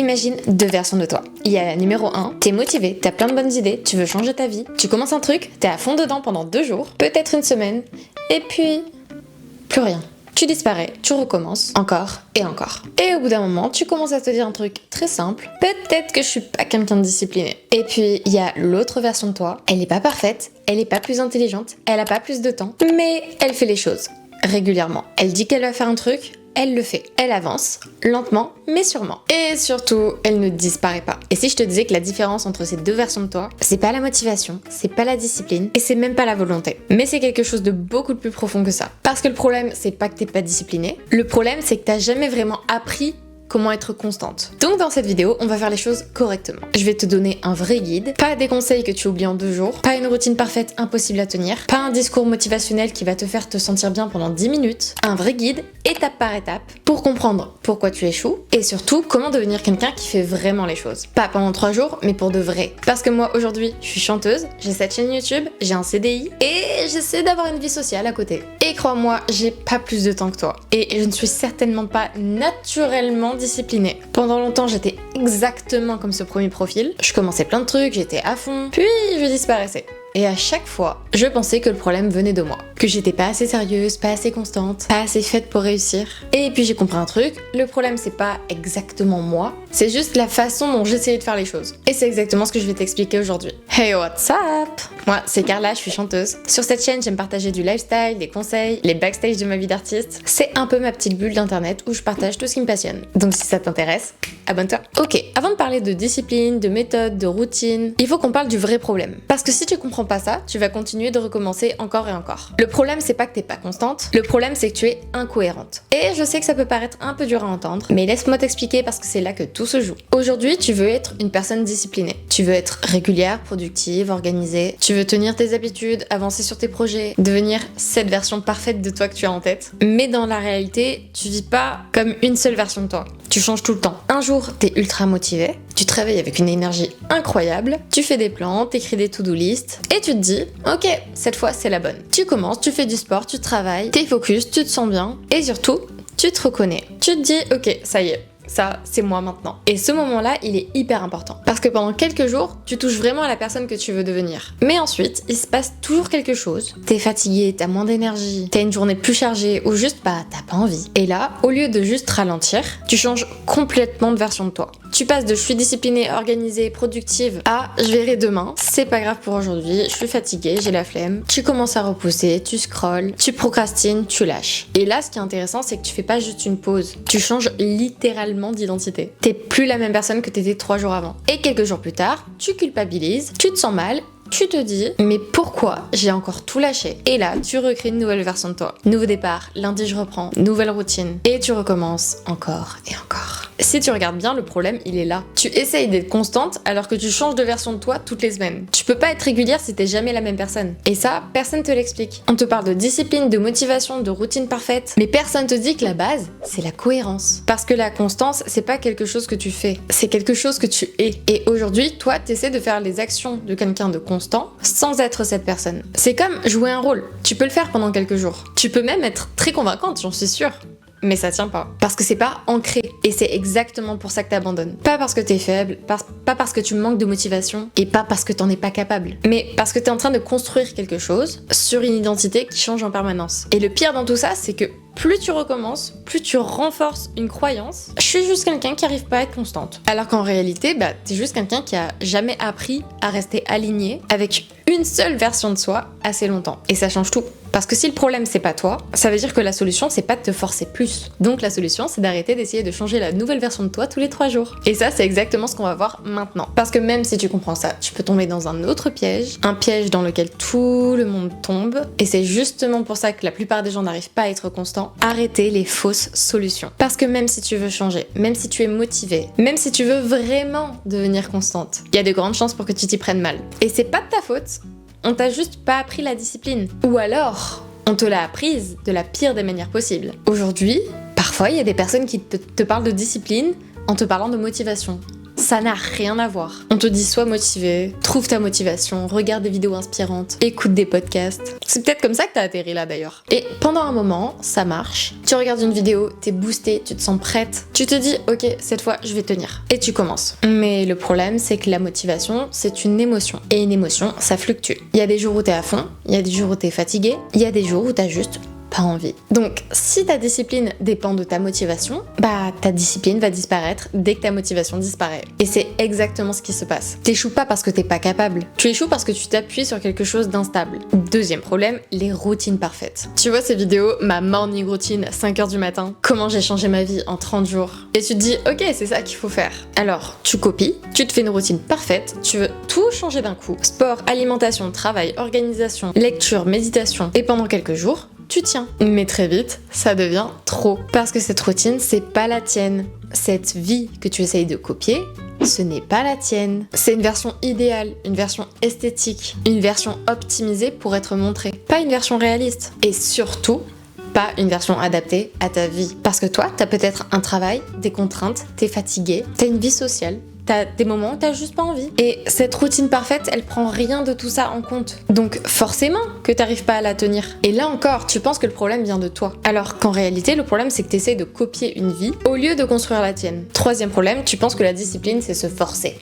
Imagine deux versions de toi. Il y a la numéro 1, t'es motivé, t'as plein de bonnes idées, tu veux changer ta vie, tu commences un truc, t'es à fond dedans pendant 2 jours, peut-être une semaine, et puis... plus rien. Tu disparais, tu recommences, encore et encore. Et au bout d'un moment, tu commences à te dire un truc très simple, peut-être que je suis pas quelqu'un de discipliné. Et puis, il y a l'autre version de toi, elle est pas parfaite, elle est pas plus intelligente, elle a pas plus de temps, mais elle fait les choses régulièrement. Elle dit qu'elle va faire un truc, elle le fait. Elle avance, lentement, mais sûrement. Et surtout, elle ne disparaît pas. Et si je te disais que la différence entre ces deux versions de toi, c'est pas la motivation, c'est pas la discipline, et c'est même pas la volonté. Mais c'est quelque chose de beaucoup plus profond que ça. Parce que le problème, c'est pas que t'es pas discipliné. Le problème, c'est que t'as jamais vraiment appris comment être constante. Donc dans cette vidéo, on va faire les choses correctement. Je vais te donner un vrai guide, pas des conseils que tu oublies en 2 jours, pas une routine parfaite impossible à tenir, pas un discours motivationnel qui va te faire te sentir bien pendant 10 minutes, un vrai guide, étape par étape, pour comprendre pourquoi tu échoues, et surtout comment devenir quelqu'un qui fait vraiment les choses. Pas pendant 3 jours, mais pour de vrai. Parce que moi aujourd'hui, je suis chanteuse, j'ai cette chaîne YouTube, j'ai un CDI, et j'essaie d'avoir une vie sociale à côté. Et crois-moi, j'ai pas plus de temps que toi. Et je ne suis certainement pas naturellement disciplinée. Pendant longtemps, j'étais exactement comme ce premier profil. Je commençais plein de trucs, j'étais à fond, puis je disparaissais. Et à chaque fois, je pensais que le problème venait de moi. Que j'étais pas assez sérieuse, pas assez constante, pas assez faite pour réussir. Et puis j'ai compris un truc, le problème c'est pas exactement moi, c'est juste la façon dont j'essayais de faire les choses. Et c'est exactement ce que je vais t'expliquer aujourd'hui. Hey, what's up? Moi, c'est Carla, je suis chanteuse. Sur cette chaîne, j'aime partager du lifestyle, des conseils, les backstage de ma vie d'artiste. C'est un peu ma petite bulle d'internet où je partage tout ce qui me passionne. Donc si ça t'intéresse, abonne-toi. Ok, avant de parler de discipline, de méthode, de routine, il faut qu'on parle du vrai problème. Parce que si tu comprends pas ça, tu vas continuer de recommencer encore et encore. Le problème, c'est pas que t'es pas constante, le problème, c'est que tu es incohérente. Et je sais que ça peut paraître un peu dur à entendre, mais laisse-moi t'expliquer parce que c'est là que tout se joue. Aujourd'hui, tu veux être une personne disciplinée. Tu veux être régulière, productive, organisée. Tu veux tenir tes habitudes, avancer sur tes projets, devenir cette version parfaite de toi que tu as en tête. Mais dans la réalité, tu vis pas comme une seule version de toi. Tu changes tout le temps. Un jour, t'es ultra motivé, tu te réveilles avec une énergie incroyable, tu fais des plans, t'écris des to-do list, et tu te dis, ok, cette fois c'est la bonne. Tu commences, tu fais du sport, tu travailles, t'es focus, tu te sens bien, et surtout, tu te reconnais. Tu te dis, ok, ça y est. Ça, c'est moi maintenant. Et ce moment-là, il est hyper important. Parce que pendant quelques jours, tu touches vraiment à la personne que tu veux devenir. Mais ensuite, il se passe toujours quelque chose. T'es fatigué, t'as moins d'énergie, t'as une journée plus chargée, ou juste, t'as pas envie. Et là, au lieu de juste ralentir, tu changes complètement de version de toi. Tu passes de je suis disciplinée, organisée, productive à je verrai demain, c'est pas grave pour aujourd'hui, je suis fatiguée, j'ai la flemme. Tu commences à repousser, tu scrolles, tu procrastines, tu lâches. Et là, ce qui est intéressant, c'est que tu fais pas juste une pause, tu changes littéralement d'identité. T'es plus la même personne que t'étais 3 jours avant. Et quelques jours plus tard, tu culpabilises, tu te sens mal, tu te dis, mais pourquoi j'ai encore tout lâché? Et là, tu recrées une nouvelle version de toi. Nouveau départ, lundi je reprends, nouvelle routine. Et tu recommences encore et encore. Si tu regardes bien, le problème, il est là. Tu essayes d'être constante alors que tu changes de version de toi toutes les semaines. Tu peux pas être régulière si t'es jamais la même personne. Et ça, personne te l'explique. On te parle de discipline, de motivation, de routine parfaite, mais personne te dit que la base, c'est la cohérence. Parce que la constance, c'est pas quelque chose que tu fais, c'est quelque chose que tu es. Et aujourd'hui, toi, t'essaies de faire les actions de quelqu'un de constant sans être cette personne. C'est comme jouer un rôle. Tu peux le faire pendant quelques jours. Tu peux même être très convaincante, j'en suis sûre. Mais ça tient pas. Parce que c'est pas ancré. Et c'est exactement pour ça que t'abandonnes. Pas parce que t'es faible, pas parce que tu manques de motivation, et pas parce que t'en es pas capable. Mais parce que t'es en train de construire quelque chose sur une identité qui change en permanence. Et le pire dans tout ça, c'est que plus tu recommences, plus tu renforces une croyance. Je suis juste quelqu'un qui arrive pas à être constante. Alors qu'en réalité, t'es juste quelqu'un qui a jamais appris à rester aligné avec une seule version de soi assez longtemps. Et ça change tout. Parce que si le problème c'est pas toi, ça veut dire que la solution c'est pas de te forcer plus. Donc la solution c'est d'arrêter d'essayer de changer la nouvelle version de toi tous les 3 jours. Et ça c'est exactement ce qu'on va voir maintenant. Parce que même si tu comprends ça, tu peux tomber dans un autre piège, un piège dans lequel tout le monde tombe. Et c'est justement pour ça que la plupart des gens n'arrivent pas à être constants. Arrêtez les fausses solutions. Parce que même si tu veux changer, même si tu es motivé, même si tu veux vraiment devenir constante, il y a de grandes chances pour que tu t'y prennes mal. Et c'est pas de ta faute. On t'a juste pas appris la discipline. Ou alors, on te l'a apprise de la pire des manières possibles. Aujourd'hui, parfois, il y a des personnes qui te parlent de discipline en te parlant de motivation. Ça n'a rien à voir. On te dit sois motivé, trouve ta motivation, regarde des vidéos inspirantes, écoute des podcasts. C'est peut-être comme ça que t'as atterri là d'ailleurs. Et pendant un moment, ça marche. Tu regardes une vidéo, t'es boostée, tu te sens prête. Tu te dis ok, cette fois je vais tenir. Et tu commences. Mais le problème, c'est que la motivation, c'est une émotion. Et une émotion, ça fluctue. Il y a des jours où t'es à fond, il y a des jours où t'es fatigué, il y a des jours où t'as juste pas envie. Donc, si ta discipline dépend de ta motivation, bah ta discipline va disparaître dès que ta motivation disparaît. Et c'est exactement ce qui se passe. T'échoues pas parce que t'es pas capable. Tu échoues parce que tu t'appuies sur quelque chose d'instable. Deuxième problème, les routines parfaites. Tu vois ces vidéos, ma morning routine, 5h du matin, comment j'ai changé ma vie en 30 jours. Et tu te dis, ok, c'est ça qu'il faut faire. Alors, tu copies, tu te fais une routine parfaite, tu veux tout changer d'un coup. Sport, alimentation, travail, organisation, lecture, méditation. Et pendant quelques jours, tu tiens. Mais très vite, ça devient trop. Parce que cette routine, c'est pas la tienne. Cette vie que tu essayes de copier, ce n'est pas la tienne. C'est une version idéale, une version esthétique, une version optimisée pour être montrée. Pas une version réaliste. Et surtout, pas une version adaptée à ta vie. Parce que toi, t'as peut-être un travail, des contraintes, t'es fatigué, t'as une vie sociale. T'as des moments où t'as juste pas envie. Et cette routine parfaite, elle prend rien de tout ça en compte. Donc forcément que t'arrives pas à la tenir. Et là encore, tu penses que le problème vient de toi. Alors qu'en réalité, le problème c'est que t'essayes de copier une vie au lieu de construire la tienne. Troisième problème, tu penses que la discipline c'est se forcer.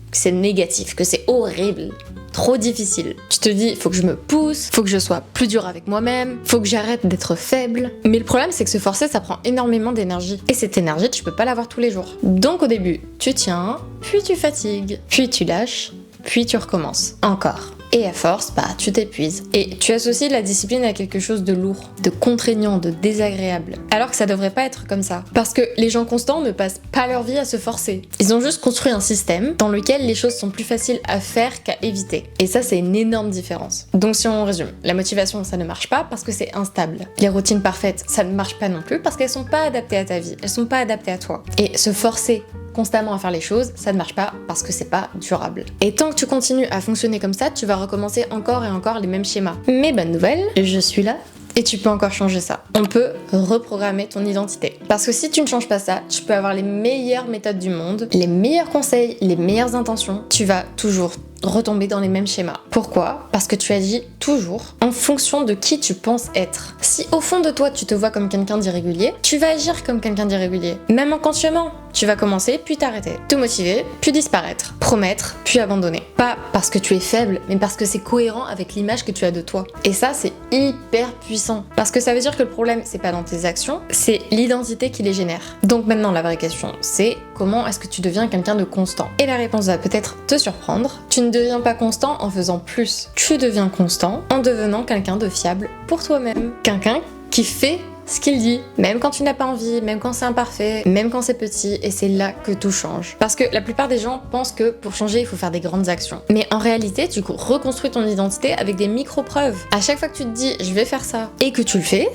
Que c'est négatif, que c'est horrible. Trop difficile. Tu te dis, faut que je me pousse, faut que je sois plus dur avec moi-même, faut que j'arrête d'être faible. Mais le problème, c'est que se forcer, ça prend énormément d'énergie. Et cette énergie, tu peux pas l'avoir tous les jours. Donc au début, tu tiens, puis tu fatigues, puis tu lâches, puis tu recommences. Encore. Et à force, bah, tu t'épuises. Et tu associes la discipline à quelque chose de lourd, de contraignant, de désagréable. Alors que ça devrait pas être comme ça. Parce que les gens constants ne passent pas leur vie à se forcer. Ils ont juste construit un système dans lequel les choses sont plus faciles à faire qu'à éviter. Et ça, c'est une énorme différence. Donc si on résume, la motivation, ça ne marche pas parce que c'est instable. Les routines parfaites, ça ne marche pas non plus parce qu'elles sont pas adaptées à ta vie. Elles sont pas adaptées à toi. Et se forcer constamment à faire les choses, ça ne marche pas parce que c'est pas durable. Et tant que tu continues à fonctionner comme ça, tu vas recommencer encore et encore les mêmes schémas. Mais bonne nouvelle, je suis là et tu peux encore changer ça. On peut reprogrammer ton identité. Parce que si tu ne changes pas ça, tu peux avoir les meilleures méthodes du monde, les meilleurs conseils, les meilleures intentions, tu vas toujours retomber dans les mêmes schémas. Pourquoi ? Parce que tu agis toujours en fonction de qui tu penses être. Si au fond de toi tu te vois comme quelqu'un d'irrégulier, tu vas agir comme quelqu'un d'irrégulier. Même inconsciemment, tu vas commencer puis t'arrêter. Te motiver puis disparaître. Promettre puis abandonner. Pas parce que tu es faible, mais parce que c'est cohérent avec l'image que tu as de toi. Et ça, c'est hyper puissant. Parce que ça veut dire que le problème, c'est pas dans tes actions, c'est l'identité qui les génère. Donc maintenant, la vraie question, c'est comment est-ce que tu deviens quelqu'un de constant ? Et la réponse va peut-être te surprendre. Tu ne deviens pas constant en faisant plus. Tu deviens constant en devenant quelqu'un de fiable pour toi-même. Quelqu'un qui fait ce qu'il dit, même quand tu n'as pas envie, même quand c'est imparfait, même quand c'est petit, et c'est là que tout change. Parce que la plupart des gens pensent que pour changer, il faut faire des grandes actions. Mais en réalité, tu reconstruis ton identité avec des micro-preuves. À chaque fois que tu te dis, je vais faire ça, et que tu le fais,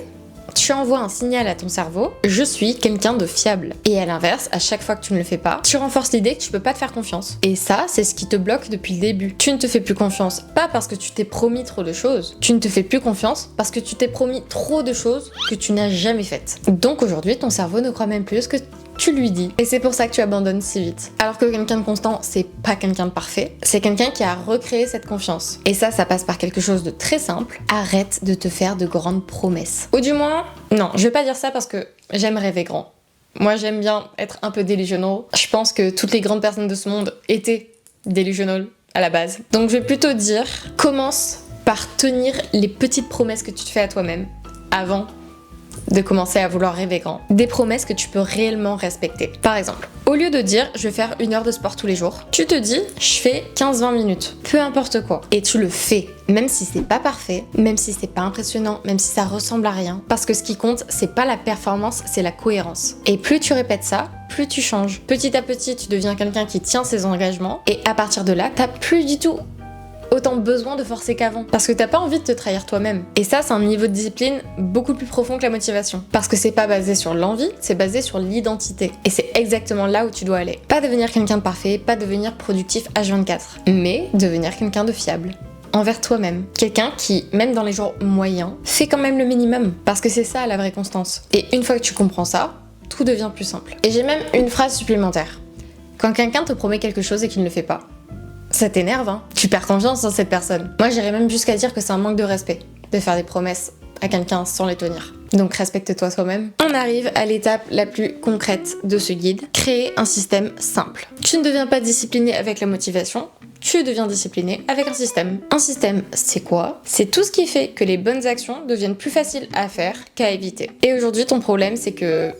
tu envoies un signal à ton cerveau, je suis quelqu'un de fiable. Et à l'inverse, à chaque fois que tu ne le fais pas, tu renforces l'idée que tu peux pas te faire confiance. Et ça, c'est ce qui te bloque depuis le début. Tu ne te fais plus confiance, pas parce que tu t'es promis trop de choses. Tu ne te fais plus confiance parce que tu t'es promis trop de choses que tu n'as jamais faites. Donc aujourd'hui, ton cerveau ne croit même plus ce que tu lui dis. Et c'est pour ça que tu abandonnes si vite. Alors que quelqu'un de constant, c'est pas quelqu'un de parfait, c'est quelqu'un qui a recréé cette confiance. Et ça passe par quelque chose de très simple. Arrête de te faire de grandes promesses. Ou du moins, non, je vais pas dire ça parce que j'aime rêver grand. Moi, j'aime bien être un peu delusional. Je pense que toutes les grandes personnes de ce monde étaient delusional à la base. Donc je vais plutôt dire, commence par tenir les petites promesses que tu te fais à toi-même avant de commencer à vouloir rêver grand. Des promesses que tu peux réellement respecter. Par exemple, au lieu de dire je vais faire 1 heure de sport tous les jours, tu te dis je fais 15-20 minutes. Peu importe quoi. Et tu le fais. Même si c'est pas parfait, même si c'est pas impressionnant, même si ça ressemble à rien. Parce que ce qui compte, c'est pas la performance, c'est la cohérence. Et plus tu répètes ça, plus tu changes. Petit à petit, tu deviens quelqu'un qui tient ses engagements. Et à partir de là, t'as plus du tout autant besoin de forcer qu'avant. Parce que t'as pas envie de te trahir toi-même. Et ça, c'est un niveau de discipline beaucoup plus profond que la motivation. Parce que c'est pas basé sur l'envie, c'est basé sur l'identité. Et c'est exactement là où tu dois aller. Pas devenir quelqu'un de parfait, pas devenir productif H24, mais devenir quelqu'un de fiable. Envers toi-même. Quelqu'un qui, même dans les jours moyens, fait quand même le minimum. Parce que c'est ça la vraie constance. Et une fois que tu comprends ça, tout devient plus simple. Et j'ai même une phrase supplémentaire. Quand quelqu'un te promet quelque chose et qu'il ne le fait pas, ça t'énerve, hein. Tu perds confiance en cette personne. Moi, j'irais même jusqu'à dire que c'est un manque de respect de faire des promesses à quelqu'un sans les tenir. Donc respecte-toi toi-même. On arrive à l'étape la plus concrète de ce guide. Créer un système simple. Tu ne deviens pas discipliné avec la motivation, tu deviens discipliné avec un système. Un système, c'est quoi? C'est tout ce qui fait que les bonnes actions deviennent plus faciles à faire qu'à éviter. Et aujourd'hui, ton problème, c'est que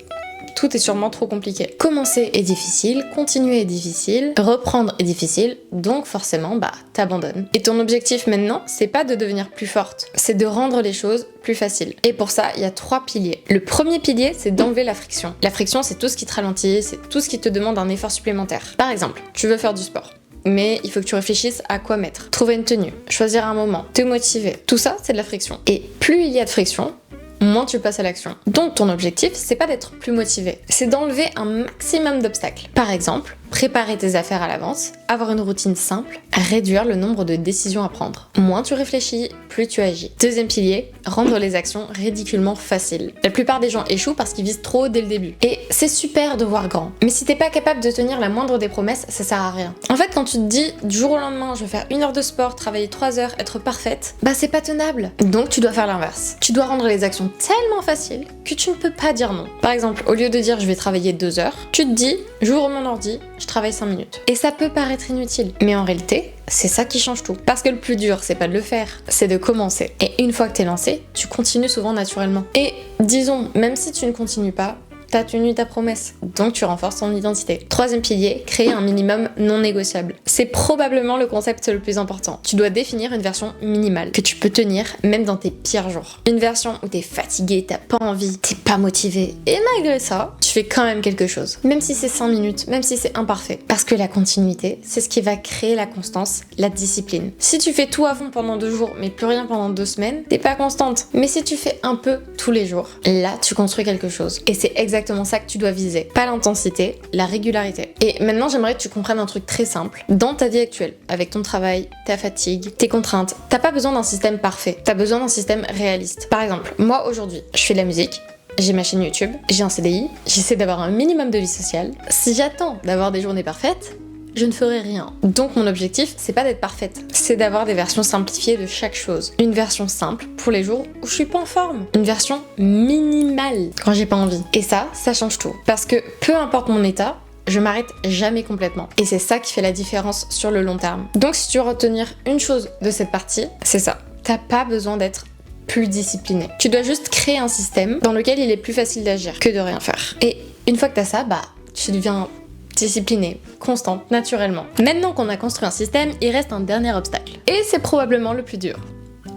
tout est sûrement trop compliqué. Commencer est difficile, continuer est difficile, reprendre est difficile, donc forcément, t'abandonnes. Et ton objectif maintenant, c'est pas de devenir plus forte, c'est de rendre les choses plus faciles. Et pour ça, il y a 3 piliers. Le premier pilier, c'est d'enlever la friction. La friction, c'est tout ce qui te ralentit, c'est tout ce qui te demande un effort supplémentaire. Par exemple, tu veux faire du sport. Mais il faut que tu réfléchisses à quoi mettre. Trouver une tenue, choisir un moment, te motiver. Tout ça, c'est de la friction. Et plus il y a de friction, moins tu passes à l'action. Donc ton objectif, c'est pas d'être plus motivé, c'est d'enlever un maximum d'obstacles. Par exemple, préparer tes affaires à l'avance, avoir une routine simple, réduire le nombre de décisions à prendre. Moins tu réfléchis, plus tu agis. Deuxième pilier, rendre les actions ridiculement faciles. La plupart des gens échouent parce qu'ils visent trop haut dès le début. Et c'est super de voir grand, mais si t'es pas capable de tenir la moindre des promesses, ça sert à rien. En fait, quand tu te dis du jour au lendemain, je vais faire 1 heure de sport, travailler 3 heures, être parfaite, c'est pas tenable. Donc tu dois faire l'inverse. Tu dois rendre les actions tellement faciles que tu ne peux pas dire non. Par exemple, au lieu de dire je vais travailler 2 heures, tu te dis j'ouvre mon ordi, je travaille 5 minutes. Et ça peut paraître inutile, mais en réalité, c'est ça qui change tout. Parce que le plus dur, c'est pas de le faire, c'est de commencer. Et une fois que t'es lancé, tu continues souvent naturellement. Et disons, même si tu ne continues pas, t'as tenu ta promesse, donc tu renforces ton identité. Troisième pilier, créer un minimum non négociable. C'est probablement le concept le plus important. Tu dois définir une version minimale que tu peux tenir même dans tes pires jours. Une version où t'es fatigué, t'as pas envie, t'es pas motivé. Et malgré ça, tu fais quand même quelque chose. Même si c'est 5 minutes, même si c'est imparfait. Parce que la continuité, c'est ce qui va créer la constance, la discipline. Si tu fais tout à fond pendant 2 jours, mais plus rien pendant 2 semaines, t'es pas constante. Mais si tu fais un peu tous les jours, là, tu construis quelque chose. Et c'est exactement ça que tu dois viser. Pas l'intensité, la régularité. Et maintenant, j'aimerais que tu comprennes un truc très simple. Dans ta vie actuelle, avec ton travail, ta fatigue, tes contraintes, t'as pas besoin d'un système parfait. T'as besoin d'un système réaliste. Par exemple, moi aujourd'hui, je fais de la musique, j'ai ma chaîne YouTube, j'ai un CDI, j'essaie d'avoir un minimum de vie sociale. Si j'attends d'avoir des journées parfaites, je ne ferai rien. Donc mon objectif, c'est pas d'être parfaite, c'est d'avoir des versions simplifiées de chaque chose. Une version simple pour les jours où je suis pas en forme. Une version minimale quand j'ai pas envie. Et ça change tout. Parce que peu importe mon état, je m'arrête jamais complètement. Et c'est ça qui fait la différence sur le long terme. Donc si tu veux retenir une chose de cette partie, c'est ça. T'as pas besoin d'être plus discipliné. Tu dois juste créer un système dans lequel il est plus facile d'agir que de rien faire. Et une fois que t'as ça, tu deviens disciplinée, constante, naturellement. Maintenant qu'on a construit un système, il reste un dernier obstacle. Et c'est probablement le plus dur.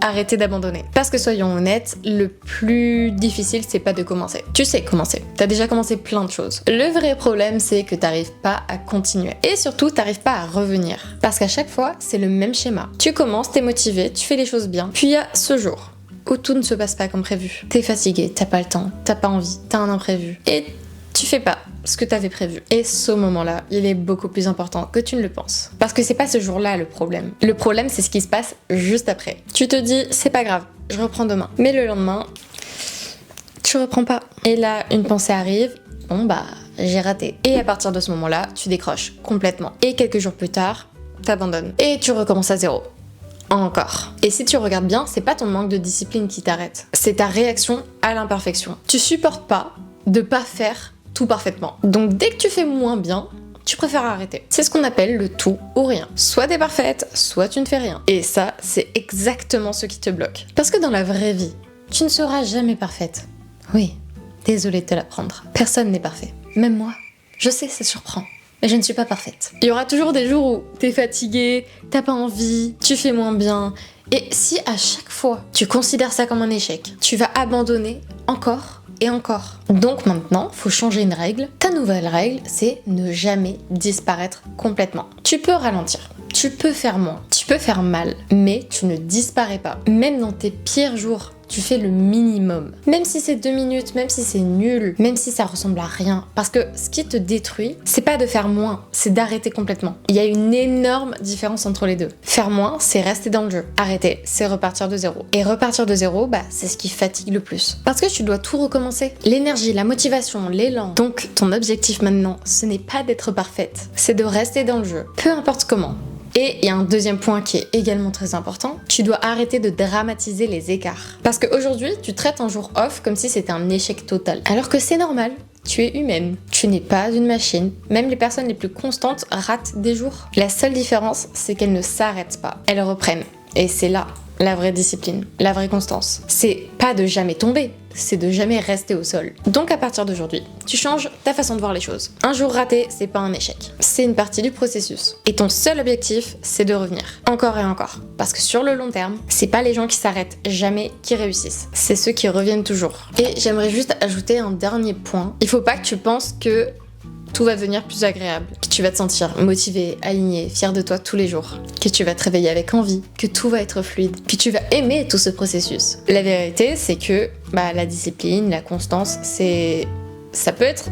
Arrêtez d'abandonner. Parce que soyons honnêtes, le plus difficile, c'est pas de commencer. Tu sais commencer. T'as déjà commencé plein de choses. Le vrai problème, c'est que t'arrives pas à continuer. Et surtout, t'arrives pas à revenir. Parce qu'à chaque fois, c'est le même schéma. Tu commences, t'es motivé, tu fais les choses bien. Puis il y a ce jour où tout ne se passe pas comme prévu. T'es fatigué, t'as pas le temps, t'as pas envie, t'as un imprévu. Et tu fais pas ce que t'avais prévu. Et ce moment-là, il est beaucoup plus important que tu ne le penses. Parce que c'est pas ce jour-là le problème. Le problème, c'est ce qui se passe juste après. Tu te dis, c'est pas grave, je reprends demain. Mais le lendemain, tu reprends pas. Et là, une pensée arrive, j'ai raté. Et à partir de ce moment-là, tu décroches complètement. Et quelques jours plus tard, t'abandonnes. Et tu recommences à zéro. Encore. Et si tu regardes bien, c'est pas ton manque de discipline qui t'arrête. C'est ta réaction à l'imperfection. Tu supportes pas de pas faire tout parfaitement. Donc dès que tu fais moins bien, tu préfères arrêter. C'est ce qu'on appelle le tout ou rien. Soit t'es parfaite, soit tu ne fais rien. Et ça, c'est exactement ce qui te bloque. Parce que dans la vraie vie, tu ne seras jamais parfaite. Oui, désolée de te l'apprendre. Personne n'est parfait. Même moi. Je sais, ça surprend. Mais je ne suis pas parfaite. Il y aura toujours des jours où t'es fatiguée, t'as pas envie, tu fais moins bien. Et si à chaque fois tu considères ça comme un échec, tu vas abandonner encore et encore. Donc maintenant, faut changer une règle. Ta nouvelle règle, c'est ne jamais disparaître complètement. Tu peux ralentir, tu peux faire moins, tu peux faire mal, mais tu ne disparais pas. Même dans tes pires jours, tu fais le minimum. Même si c'est 2 minutes, même si c'est nul, même si ça ressemble à rien. Parce que ce qui te détruit, c'est pas de faire moins, c'est d'arrêter complètement. Il y a une énorme différence entre les deux. Faire moins, c'est rester dans le jeu. Arrêter, c'est repartir de zéro. Et repartir de zéro, c'est ce qui fatigue le plus. Parce que tu dois tout recommencer. L'énergie, la motivation, l'élan. Donc ton objectif maintenant, ce n'est pas d'être parfaite, c'est de rester dans le jeu. Peu importe comment. Et il y a un deuxième point qui est également très important, tu dois arrêter de dramatiser les écarts. Parce qu'aujourd'hui, tu traites un jour off comme si c'était un échec total. Alors que c'est normal, tu es humaine, tu n'es pas une machine. Même les personnes les plus constantes ratent des jours. La seule différence, c'est qu'elles ne s'arrêtent pas, elles reprennent. Et c'est là la vraie discipline, la vraie constance. C'est pas de jamais tomber, c'est de jamais rester au sol. Donc à partir d'aujourd'hui, tu changes ta façon de voir les choses. Un jour raté, c'est pas un échec. C'est une partie du processus. Et ton seul objectif, c'est de revenir. Encore et encore. Parce que sur le long terme, c'est pas les gens qui s'arrêtent jamais qui réussissent. C'est ceux qui reviennent toujours. Et j'aimerais juste ajouter un dernier point. Il faut pas que tu penses que tout va devenir plus agréable, que tu vas te sentir motivé, aligné, fier de toi tous les jours, que tu vas te réveiller avec envie, que tout va être fluide, que tu vas aimer tout ce processus. La vérité, c'est que la discipline, la constance, ça peut être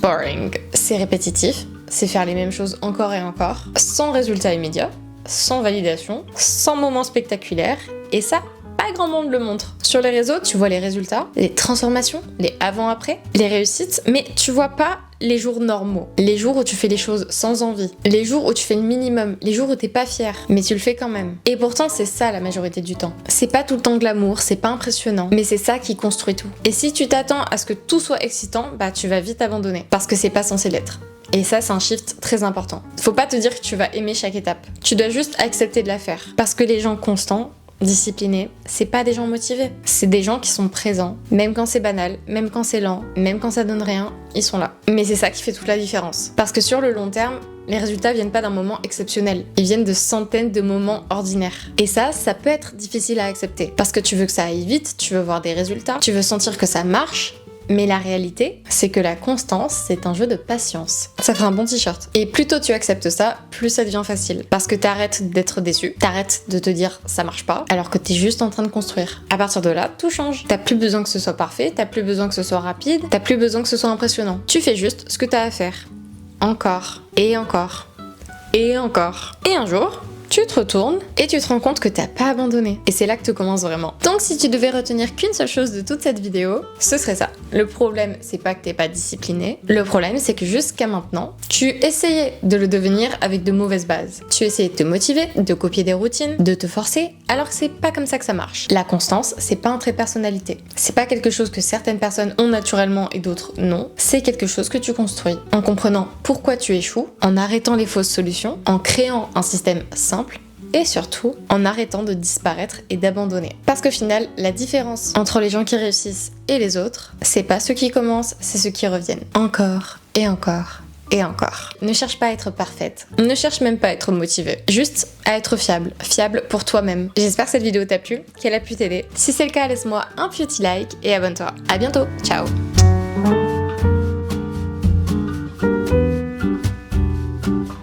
boring. C'est répétitif, c'est faire les mêmes choses encore et encore, sans résultat immédiat, sans validation, sans moment spectaculaire, et ça, pas grand monde le montre. Sur les réseaux, tu vois les résultats, les transformations, les avant-après, les réussites, mais tu vois pas les jours normaux, les jours où tu fais les choses sans envie, les jours où tu fais le minimum, les jours où t'es pas fier, mais tu le fais quand même. Et pourtant, c'est ça la majorité du temps. C'est pas tout le temps glamour, c'est pas impressionnant, mais c'est ça qui construit tout. Et si tu t'attends à ce que tout soit excitant, tu vas vite abandonner, parce que c'est pas censé l'être. Et ça, c'est un shift très important. Faut pas te dire que tu vas aimer chaque étape. Tu dois juste accepter de la faire. Parce que les gens constants, disciplinés, c'est pas des gens motivés. C'est des gens qui sont présents, même quand c'est banal, même quand c'est lent, même quand ça donne rien, ils sont là. Mais c'est ça qui fait toute la différence. Parce que sur le long terme, les résultats viennent pas d'un moment exceptionnel. Ils viennent de centaines de moments ordinaires. Et ça peut être difficile à accepter. Parce que tu veux que ça aille vite, tu veux voir des résultats, tu veux sentir que ça marche. Mais la réalité, c'est que la constance, c'est un jeu de patience. Ça fait un bon t-shirt. Et plus tôt tu acceptes ça, plus ça devient facile. Parce que t'arrêtes d'être déçu, t'arrêtes de te dire ça marche pas, alors que t'es juste en train de construire. À partir de là, tout change. T'as plus besoin que ce soit parfait, t'as plus besoin que ce soit rapide, t'as plus besoin que ce soit impressionnant. Tu fais juste ce que t'as à faire. Encore, et encore, et encore. Et un jour, tu te retournes et tu te rends compte que t'as pas abandonné. Et c'est là que tu commences vraiment. Donc si tu devais retenir qu'une seule chose de toute cette vidéo, ce serait ça. Le problème, c'est pas que t'es pas discipliné. Le problème, c'est que jusqu'à maintenant, tu essayais de le devenir avec de mauvaises bases. Tu essayais de te motiver, de copier des routines, de te forcer, alors que c'est pas comme ça que ça marche. La constance, c'est pas un trait de personnalité. C'est pas quelque chose que certaines personnes ont naturellement et d'autres non. C'est quelque chose que tu construis en comprenant pourquoi tu échoues, en arrêtant les fausses solutions, en créant un système simple, et surtout en arrêtant de disparaître et d'abandonner. Parce qu'au final, la différence entre les gens qui réussissent et les autres, c'est pas ceux qui commencent, c'est ceux qui reviennent. Encore et encore et encore. Ne cherche pas à être parfaite, ne cherche même pas à être motivée, juste à être fiable pour toi-même. J'espère que cette vidéo t'a plu, qu'elle a pu t'aider. Si c'est le cas, laisse-moi un petit like et abonne-toi. À bientôt, ciao.